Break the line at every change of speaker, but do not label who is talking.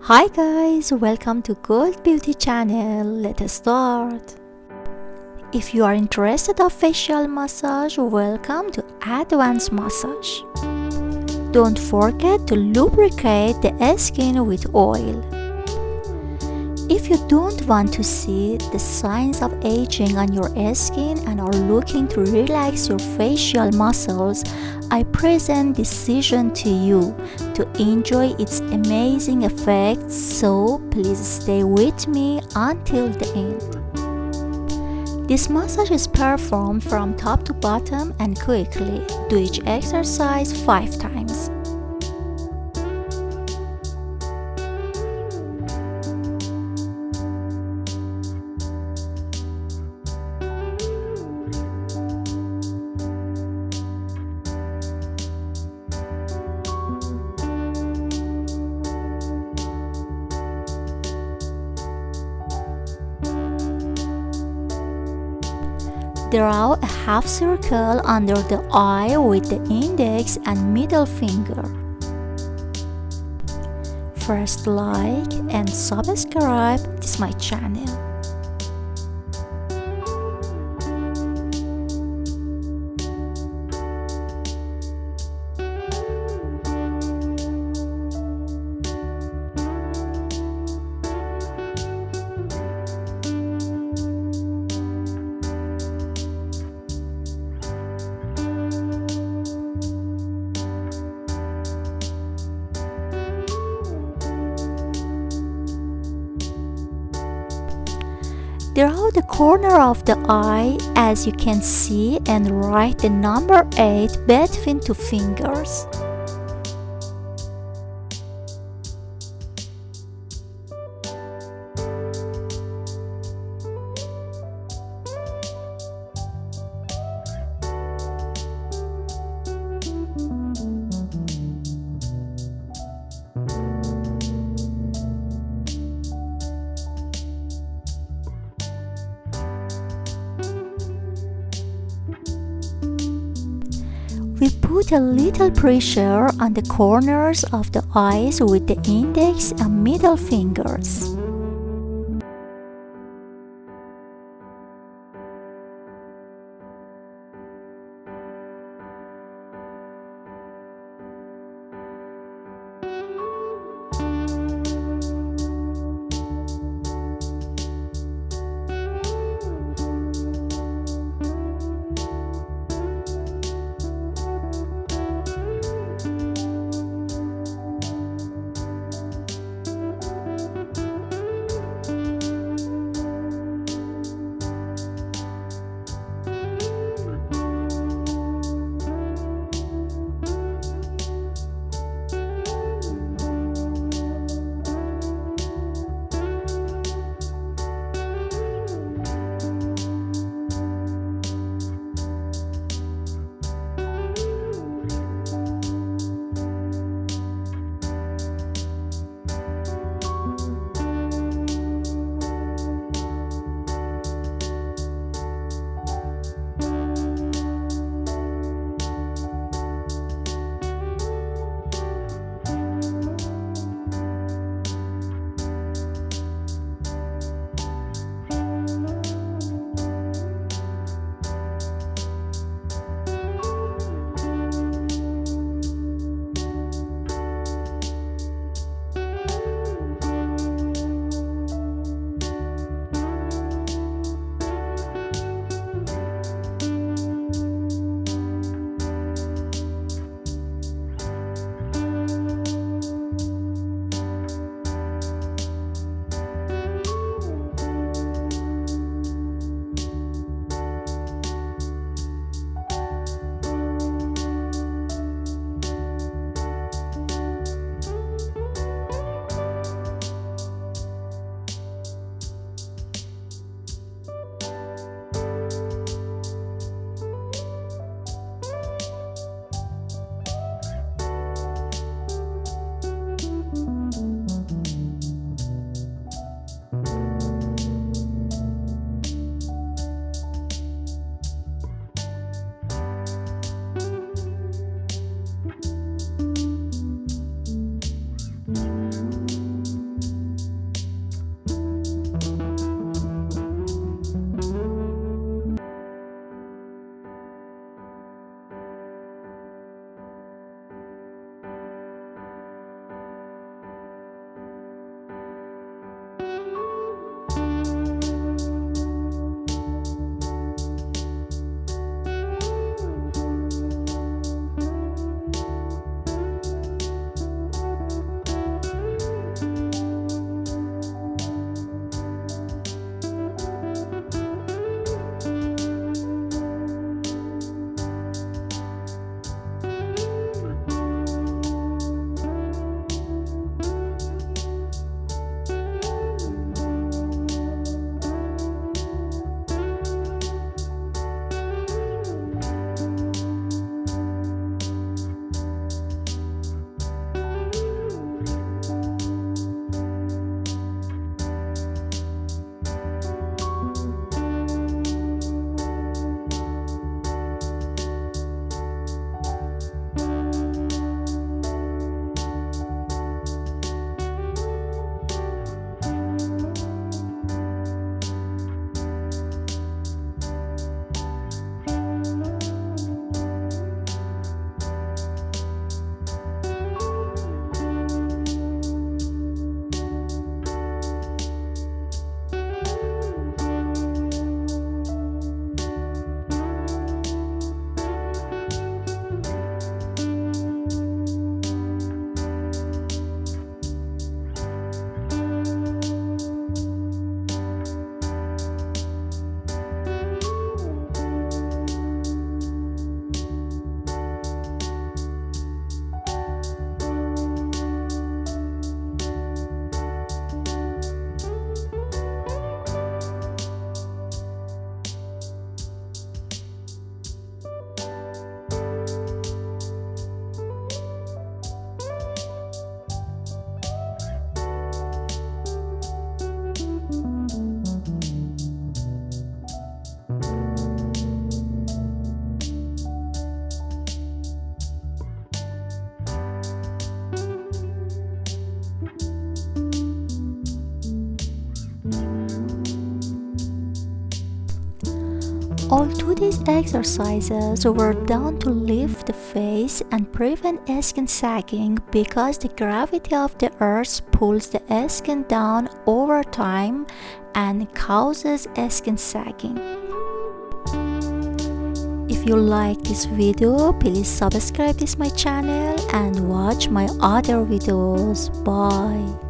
Hi guys, welcome to Gold Beauty channel. Let us start. If you are interested of facial massage, welcome to advanced massage. Don't forget to lubricate the skin with oil. If you don't want to see the signs of aging on your skin and are looking to relax your facial muscles, I present this session to you to enjoy its amazing effects, so please stay with me until the end. This massage is performed from top to bottom and quickly. Do each exercise 5 times. Draw a half circle under the eye with the index and middle finger. First, like and subscribe to my channel. Draw the corner of the eye as you can see and write the number 8 between 2 fingers. We put a little pressure on the corners of the eyes with the index and middle fingers. All today's exercises were done to lift the face and prevent skin sagging because the gravity of the earth pulls the skin down over time and causes skin sagging. If you like this video, please subscribe to my channel and watch my other videos. Bye.